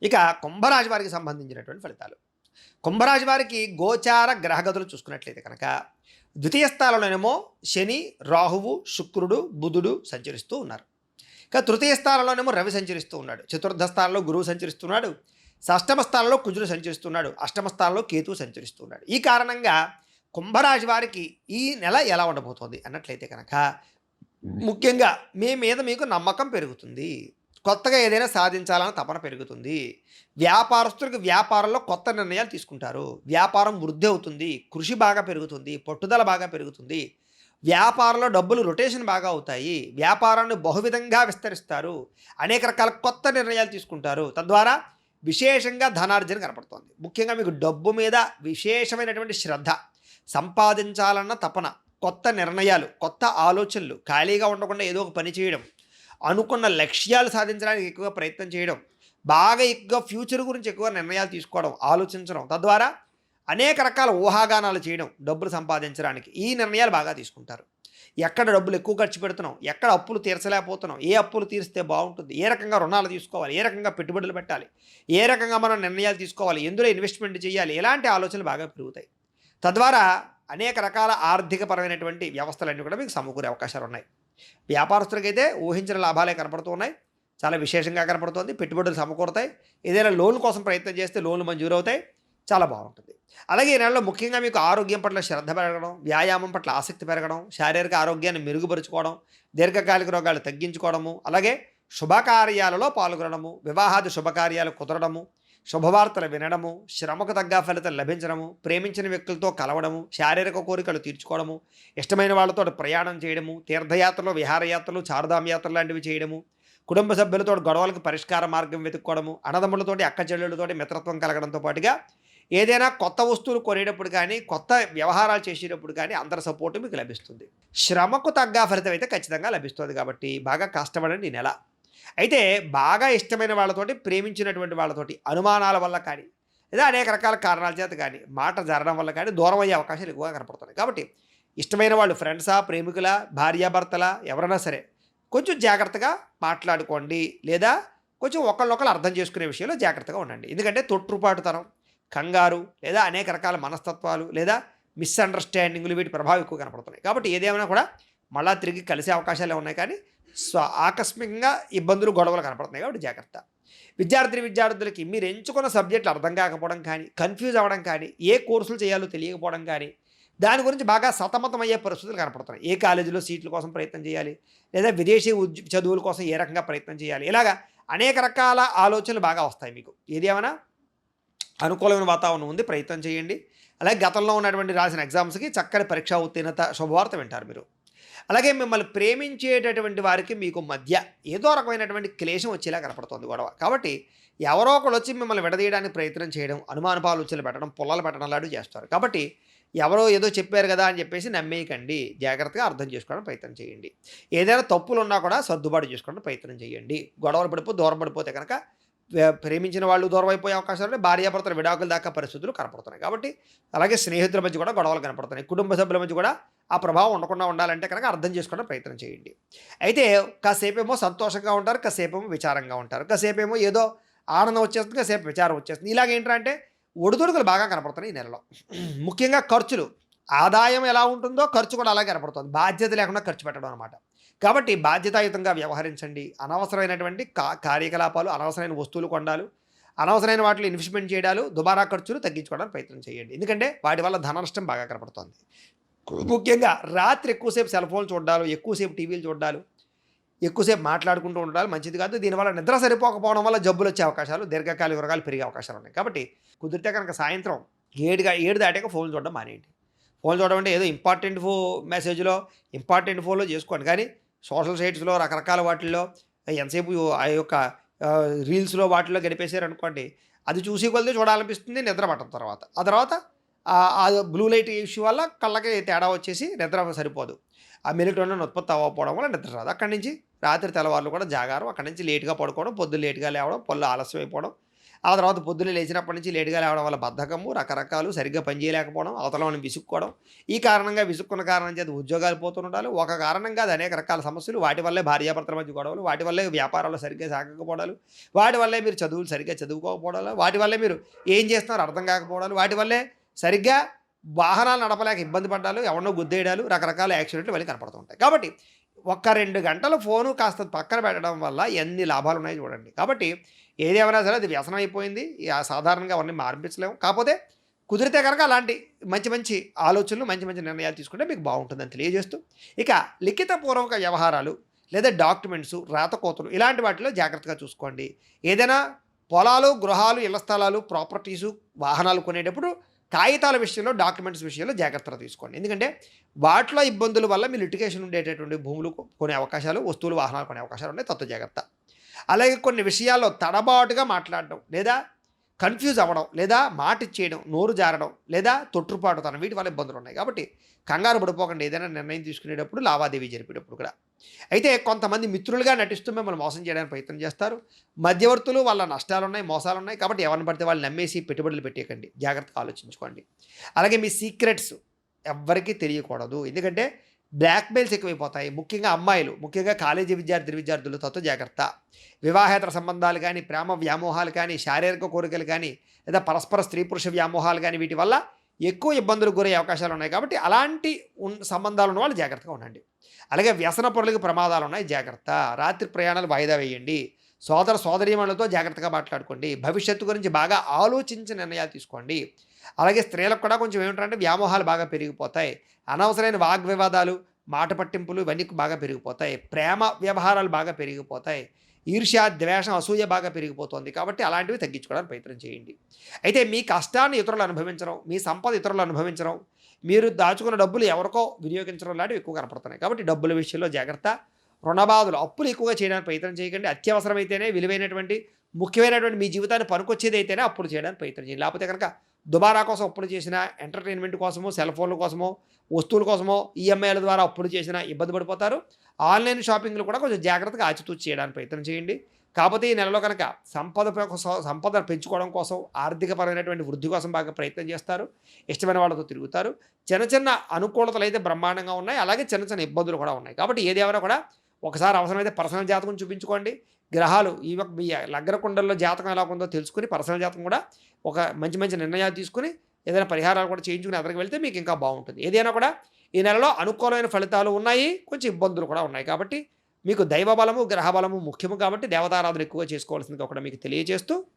ఇక కుంభరాశి వారికి సంబంధించినటువంటి ఫలితాలు. కుంభరాశి వారికి గోచార గ్రహగతులు చూసుకున్నట్లయితే కనుక ద్వితీయ స్థానంలోనేమో శని, రాహువు, శుక్రుడు, బుధుడు సంచరిస్తూ ఉన్నారు. ఇక తృతీయ స్థానంలోనేమో రవి సంచరిస్తూ ఉన్నాడు. చతుర్థ స్థానంలో గురువు సంచరిస్తున్నాడు. షష్టమ స్థానంలో కుజుడు సంచరిస్తున్నాడు. అష్టమ స్థానంలో కేతువు సంచరిస్తున్నాడు. ఈ కారణంగా కుంభరాశి వారికి ఈ నెల ఎలా ఉండబోతోంది అన్నట్లయితే కనుక ముఖ్యంగా మీ మీద మీకు నమ్మకం పెరుగుతుంది. కొత్తగా ఏదైనా సాధించాలన్న తపన పెరుగుతుంది. వ్యాపారస్తులకు వ్యాపారంలో కొత్త నిర్ణయాలు తీసుకుంటారు. వ్యాపారం వృద్ధి అవుతుంది. కృషి బాగా పెరుగుతుంది. పట్టుదల బాగా పెరుగుతుంది. వ్యాపారంలో డబ్బులు రొటేషన్ బాగా అవుతాయి. వ్యాపారాన్ని బహువిధంగా విస్తరిస్తారు. అనేక రకాల కొత్త నిర్ణయాలు తీసుకుంటారు. తద్వారా విశేషంగా ధనార్జన కనపడుతోంది. ముఖ్యంగా మీకు డబ్బు మీద విశేషమైనటువంటి శ్రద్ధ, సంపాదించాలన్న తపన, కొత్త నిర్ణయాలు, కొత్త ఆలోచనలు, ఖాళీగా ఉండకుండా ఏదో ఒక పని చేయడం, అనుకున్న లక్ష్యాలు సాధించడానికి ఎక్కువగా ప్రయత్నం చేయడం, బాగా ఎక్కువ ఫ్యూచర్ గురించి ఎక్కువ నిర్ణయాలు తీసుకోవడం, ఆలోచించడం, తద్వారా అనేక రకాల ఊహాగానాలు చేయడం డబ్బులు సంపాదించడానికి ఈ నిర్ణయాలు బాగా తీసుకుంటారు. ఎక్కడ డబ్బులు ఎక్కువ ఖర్చు పెడుతున్నాం, ఎక్కడ అప్పులు తీర్చలేకపోతున్నాం, ఏ అప్పులు తీరిస్తే బాగుంటుంది, ఏ రకంగా రుణాలు తీసుకోవాలి, ఏ రకంగా పెట్టుబడులు పెట్టాలి, ఏ రకంగా మనం నిర్ణయాలు తీసుకోవాలి, ఎందులో ఇన్వెస్ట్మెంట్ చేయాలి, ఇలాంటి ఆలోచనలు బాగా పెరుగుతాయి. తద్వారా అనేక రకాల ఆర్థికపరమైనటువంటి వ్యవస్థలన్నీ కూడా మీకు సమకూరే అవకాశాలు ఉన్నాయి. వ్యాపారస్తులకైతే ఊహించిన లాభాలే కనపడుతూ ఉన్నాయి. చాలా విశేషంగా కనపడుతోంది. పెట్టుబడులు సమకూరుతాయి. ఏదైనా లోన్ కోసం ప్రయత్నం చేస్తే లోన్లు మంజూరు అవుతాయి. చాలా బాగుంటుంది. అలాగే ఈ నెలలో ముఖ్యంగా మీకు ఆరోగ్యం పట్ల శ్రద్ధ పెరగడం, వ్యాయామం పట్ల ఆసక్తి పెరగడం, శారీరక ఆరోగ్యాన్ని మెరుగుపరుచుకోవడం, దీర్ఘకాలిక రోగాలు తగ్గించుకోవడము, అలాగే శుభకార్యాలలో పాల్గొనడము, వివాహాది శుభకార్యాలు కుదరడము, శుభవార్తలు వినడము, శ్రమకు తగ్గ ఫలితం లభించడము, ప్రేమించిన వ్యక్తులతో కలవడము, శారీరక కోరికలు తీర్చుకోవడము, ఇష్టమైన వాళ్ళతో ప్రయాణం చేయడము, తీర్థయాత్రలు, విహారయాత్రలు, చారుధామ యాత్రలు లాంటివి చేయడము, కుటుంబ సభ్యులతో గొడవలకు పరిష్కార మార్గం వెతుక్కోవడము, అన్నదమ్ములతోటి అక్క చెల్లెళ్ళతోటి మిత్రత్వం కలగడంతో పాటుగా ఏదైనా కొత్త వస్తువులు కొనేటప్పుడు కానీ, కొత్త వ్యవహారాలు చేసేటప్పుడు కానీ అందరి సపోర్టు మీకు లభిస్తుంది. శ్రమకు తగ్గ ఫలితం అయితే ఖచ్చితంగా లభిస్తుంది. కాబట్టి బాగా కష్టపడండి ఈ నెల. అయితే బాగా ఇష్టమైన వాళ్ళతోటి, ప్రేమించినటువంటి వాళ్ళతోటి అనుమానాల వల్ల కానీ, లేదా అనేక రకాల కారణాల చేత కానీ, మాట జరగడం వల్ల కానీ దూరం అయ్యే అవకాశాలు ఎక్కువగా కనపడుతున్నాయి. కాబట్టి ఇష్టమైన వాళ్ళు ఫ్రెండ్సా, ప్రేమికుల, భార్యాభర్తల ఎవరైనా సరే కొంచెం జాగ్రత్తగా మాట్లాడుకోండి. లేదా కొంచెం ఒకళ్ళొకళ్ళు అర్థం చేసుకునే విషయంలో జాగ్రత్తగా ఉండండి. ఎందుకంటే తొట్టుపాటుతనం, కంగారు, లేదా అనేక రకాల మనస్తత్వాలు, లేదా మిస్అండర్స్టాండింగ్లు, వీటి ప్రభావం ఎక్కువ కనపడుతున్నాయి. కాబట్టి ఏదేమైనా కూడా మళ్ళా తిరిగి కలిసే అవకాశాలే ఉన్నాయి. కానీ ఆకస్మికంగా ఇబ్బందులు, గొడవలు కనపడుతున్నాయి. కాబట్టి జాగ్రత్త. విద్యార్థులకి మీరు ఎంచుకున్న సబ్జెక్టులు అర్థం కాకపోవడం కానీ, కన్ఫ్యూజ్ అవ్వడం కానీ, ఏ కోర్సులు చేయాలో తెలియకపోవడం కానీ, దాని గురించి బాగా సతమతమయ్యే పరిస్థితులు కనపడుతున్నాయి. ఏ కాలేజీలో సీట్ల కోసం ప్రయత్నం చేయాలి, లేదా విదేశీ చదువుల కోసం ఏ రకంగా ప్రయత్నం చేయాలి, ఇలాగా అనేక రకాల ఆలోచనలు బాగా వస్తాయి మీకు. ఏదేమైనా అనుకూలమైన వాతావరణం ఉంది, ప్రయత్నం చేయండి. అలాగే గతంలో ఉన్నటువంటి రాసిన ఎగ్జామ్స్కి చక్కని పరీక్షా ఉత్తీర్ణత శుభవార్త వింటారు మీరు. అలాగే మిమ్మల్ని ప్రేమించేటటువంటి వారికి మీకు మధ్య ఏదో రకమైనటువంటి క్లేశం వచ్చేలా కనపడుతుంది, గొడవ. కాబట్టి ఎవరో ఒకళ్ళు వచ్చి మిమ్మల్ని విడదీయడానికి ప్రయత్నం చేయడం, అనుమానపు ఆలోచనలు పెట్టడం, పుల్లలు పెట్టడం లాంటివి చేస్తారు. కాబట్టి ఎవరో ఏదో చెప్పారు కదా అని చెప్పేసి నమ్మేయకండి. జాగ్రత్తగా అర్థం చేసుకోవడం ప్రయత్నం చేయండి. ఏదైనా తప్పులు ఉన్నా కూడా సర్దుబాటు చేసుకోవడం ప్రయత్నం చేయండి. గొడవలు దూరం పడిపోతే కనుక ప్రేమించిన వాళ్ళు దూరం అయిపోయే అవకాశాలు ఉన్నాయి. భార్యాభర్తల విడాకుల దాకా పరిస్థితులు కనపడుతున్నాయి. కాబట్టి అలాగే స్నేహితుల మధ్య కూడా గొడవలు కనపడుతున్నాయి. కుటుంబ సభ్యుల మధ్య కూడా ఆ ప్రభావం ఉండకుండా ఉండాలంటే కనుక అర్థం చేసుకోవడం ప్రయత్నం చేయండి. అయితే కాసేపేమో సంతోషంగా ఉంటారు, కాసేపేమో విచారంగా ఉంటారు, కాసేపేమో ఏదో ఆనందం వచ్చేస్తుంది, కాసేపు విచారం వచ్చేస్తుంది. ఇలాగేంటంటే ఒడిదుడుకులు బాగా కనపడుతున్నాయి ఈ నెలలో. ముఖ్యంగా ఖర్చులు, ఆదాయం ఎలా ఉంటుందో ఖర్చు కూడా అలాగే కనపడుతుంది. బాధ్యత లేకుండా ఖర్చు పెట్టడం అనమాట. కాబట్టి బాధ్యతాయుతంగా వ్యవహరించండి. అనవసరమైనటువంటి కార్యకలాపాలు, అనవసరమైన వస్తువులు కొనడాలు, అనవసరమైన వాటిలో ఇన్వెస్ట్మెంట్ చేయడాలు, దుబారా ఖర్చులు తగ్గించుకోవడానికి ప్రయత్నం చేయండి. ఎందుకంటే వాటి వల్ల ధన నష్టం బాగా కనపడుతుంది. ముఖ్యంగా రాత్రి ఎక్కువసేపు సెల్ ఫోన్లు చూడాలు, ఎక్కువసేపు టీవీలు చూడాలు, ఎక్కువసేపు మాట్లాడుకుంటూ ఉండాలి మంచిది కాదు. దీనివల్ల నిద్ర సరిపోకపోవడం వల్ల జబ్బులు వచ్చే అవకాశాలు, దీర్ఘకాలిక రోగాలు పెరిగే అవకాశాలు ఉన్నాయి. కాబట్టి కుదిరితే కనుక సాయంత్రం 7 దాటాక ఫోన్ చూడడం మానేయండి. ఫోన్ చూడడం అంటే ఏదో ఇంపార్టెంట్ మెసేజ్లో, ఇంపార్టెంట్ ఫోన్లో చేసుకోండి. కానీ సోషల్ సైట్స్లో, రకరకాల వాటిల్లో ఎంతసేపు ఆ యొక్క రీల్స్లో వాటిల్లో గడిపేశారనుకోండి, అది చూసి కొలితే చూడాలనిపిస్తుంది, నిద్ర పట్టడం ఆ తర్వాత ఆ బ్లూ లైట్ ఇష్యూ వల్ల కళ్ళకి తేడా వచ్చేసి నిద్ర సరిపోదు. ఆ మెలటోనిన్ ఉత్పత్తి అవ్వకపోవడం వల్ల నిద్ర రాదు. అక్కడి నుంచి రాత్రి తెల్లవారులు కూడా జాగారం, అక్కడి నుంచి లేట్గా పడుకోవడం, పొద్దున్న లేట్గా లేవడం, పళ్ళు ఆలస్యం అయిపోవడం, ఆ తర్వాత పొద్దున్నే లేచినప్పటి నుంచి లేట్‌గా లేవడం వల్ల బద్ధకము, రకరకాలు సరిగ్గా పని చేయలేకపోవడం, అవతల వాళ్ళని విసుక్కోవడం. ఈ కారణంగా విసుక్కున్న కారణం చేత ఉద్యోగాలు పోతుండాలు. ఒక కారణం కాదు అనేక రకాల సమస్యలు. వాటి వల్లే భార్యాభర్తల మధ్య గొడవలు, వాటి వల్లే వ్యాపారాలు సరిగ్గా సాగకపోవడాలు, వాటి వల్లే మీరు చదువులు సరిగ్గా చదువుకోకపోవడాలు, వాటి వల్లే మీరు ఏం చేస్తున్నారో అర్థం కాకపోవడాలు, వాటి వల్లే సరిగ్గా వాహనాలు నడపలేక ఇబ్బంది పడ్డాలు, ఎవరినో గుద్దేయడాలు, రకరకాల యాక్సిడెంట్లు ఇవన్నీ కనపడుతూ ఉంటాయి. కాబట్టి ఒక్క 2 గంటలు ఫోను కాస్త పక్కన పెట్టడం వల్ల ఎన్ని లాభాలున్నాయో చూడండి. కాబట్టి ఏదేమైనా సరే అది వ్యసనం అయిపోయింది. సాధారణంగా అవన్నీ మార్పించలేము. కాపోతే కుదిరితే గనక అలాంటి మంచి మంచి ఆలోచనలు, మంచి మంచి నిర్ణయాలు తీసుకుంటే మీకు బావుంటుందని తెలియజేస్తూ, ఇక లిఖితపూర్వక వ్యవహారాలు లేదా డాక్యుమెంట్సు, రాతకోతలు ఇలాంటి వాటిలో జాగ్రత్తగా చూసుకోండి. ఏదైనా పొలాలు, గృహాలు, ఇళ్ల స్థలాలు, ప్రాపర్టీసు, వాహనాలు కొనేటప్పుడు కాగితాల విషయంలో, డాక్యుమెంట్స్ విషయంలో జాగ్రత్తలు తీసుకోండి. ఎందుకంటే వాటిలో ఇబ్బందుల వల్ల మీ లిటిగేషన్ ఉండేటటువంటి భూములు కొనే అవకాశాలు, వస్తువులు, వాహనాలు కొనే అవకాశాలు ఉన్నాయి. తత్వ జాగ్రత్త. అలాగే కొన్ని విషయాల్లో తడబాటుగా మాట్లాడడం, లేదా కన్‌ఫ్యూజ్ అవ్వడం, లేదా మాట ఇచ్చేయడం, నోరు జారడం, లేదా తొట్రుపాటుతనం వీటి వల్ల ఇబ్బందులున్నాయి. కాబట్టి కంగారు పడిపోకండి ఏదైనా నిర్ణయం తీసుకునేటప్పుడు, లావాదేవీ జరిపేటప్పుడు కూడా. అయితే కొంతమంది మిత్రులుగా నటిస్తూ మిమ్మల్ని మోసం చేయడానికి ప్రయత్నం చేస్తారు. మధ్యవర్తులు వాళ్ళ నష్టాలున్నాయి, మోసాలున్నాయి. కాబట్టి ఎవరిని పడితే వాళ్ళు నమ్మేసి పెట్టుబడులు పెట్టేయకండి. జాగ్రత్తగా ఆలోచించుకోండి. అలాగే మీ సీక్రెట్స్ ఎవ్వరికీ తెలియకూడదు. ఎందుకంటే బ్లాక్‌మెయిల్స్ ఎక్కువైపోతాయి. ముఖ్యంగా అమ్మాయిలు, ముఖ్యంగా కాలేజీ విద్యార్థులు తత్వ జాగ్రత్త. వివాహేతర సంబంధాలు కానీ, ప్రేమ వ్యామోహాలు కానీ, శారీరక కోరికలు కానీ, లేదా పరస్పర స్త్రీ పురుష వ్యామోహాలు కానీ వీటి వల్ల ఎక్కువ ఇబ్బందులకు గురయ్యే అవకాశాలు ఉన్నాయి. కాబట్టి అలాంటి సంబంధాలు ఉన్న వాళ్ళు జాగ్రత్తగా ఉండండి. అలాగే వ్యసన పరులకు ప్రమాదాలు ఉన్నాయి, జాగ్రత్త. రాత్రి ప్రయాణాలు వాయిదా వేయండి. సోదర సోదరీమణులతో జాగ్రత్తగా మాట్లాడుకోండి. భవిష్యత్తు గురించి బాగా ఆలోచించి నిర్ణయాలు తీసుకోండి. అలాగే స్త్రీలకు కూడా కొంచెం ఏమిటంటే వ్యామోహాలు బాగా పెరిగిపోతాయి. అనవసరమైన వాగ్వివాదాలు, మాట పట్టింపులు ఇవన్నీ బాగా పెరిగిపోతాయి. ప్రేమ వ్యవహారాలు బాగా పెరిగిపోతాయి. ఈర్ష్య, ద్వేషం, అసూయ బాగా పెరిగిపోతుంది. కాబట్టి అలాంటివి తగ్గించుకోవడానికి ప్రయత్నం చేయండి. అయితే మీ కష్టాన్ని ఇతరులు అనుభవించడం, మీ సంపద ఇతరులు అనుభవించడం, మీరు దాచుకున్న డబ్బులు ఎవరికో వినియోగించడం లాంటివి ఎక్కువ కనపడుతున్నాయి. కాబట్టి డబ్బుల విషయంలో జాగ్రత్త. రుణబాధలు, అప్పులు ఎక్కువగా చేయడానికి ప్రయత్నం చేయకండి. అత్యవసరమైతేనే, విలువైనటువంటి ముఖ్యమైనటువంటి మీ జీవితాన్ని పనికొచ్చేదైతేనే అప్పులు చేయడానికి ప్రయత్నం చేయండి. లేకపోతే కనుక దుబారా కోసం అప్పులు చేసినా, ఎంటర్‌టైన్‌మెంట్ కోసమో, సెల్ ఫోన్ల కోసమో, వస్తువుల కోసమో, ఈఎంఐల ద్వారా అప్పులు చేసినా ఇబ్బంది పడిపోతారు. ఆన్‌లైన్ షాపింగ్‌లు కూడా కొంచెం జాగ్రత్తగా ఆచితూచి చేయడానికి ప్రయత్నం చేయండి. కాకపోతే ఈ నెలలో కనుక సంపద పెంచుకోవడం కోసం, ఆర్థికపరమైనటువంటి వృద్ధి కోసం బాగా ప్రయత్నం చేస్తారు. ఇష్టమైన వాళ్ళతో తిరుగుతారు. చిన్న చిన్న అనుకూలతలు అయితే బ్రహ్మాండంగా ఉన్నాయి. అలాగే చిన్న చిన్న ఇబ్బందులు కూడా ఉన్నాయి. కాబట్టి ఏదేమైనా కూడా ఒకసారి అవసరమైతే పర్సనల్ జాతకం చూపించుకోండి. గ్రహాలు మీ లగ్న కుండల్లో జాతకం ఎలా ఉందో తెలుసుకొని, పర్సనల్ జాతకం కూడా ఒక మంచి మంచి నిర్ణయాలు తీసుకొని, ఏదైనా పరిహారాలు కూడా చేయించుకుని ఎదరికి వెళ్తే మీకు ఇంకా బాగుంటుంది. ఏదైనా కూడా ఈ నెలలో అనుకూలమైన ఫలితాలు ఉన్నాయి, కొంచెం ఇబ్బందులు కూడా ఉన్నాయి. కాబట్టి మీకు దైవ బలము, గ్రహ బలము ముఖ్యము. కాబట్టి దేవతారాధన ఎక్కువగా చేసుకోవాల్సిందిగా కూడా మీకు తెలియజేస్తూ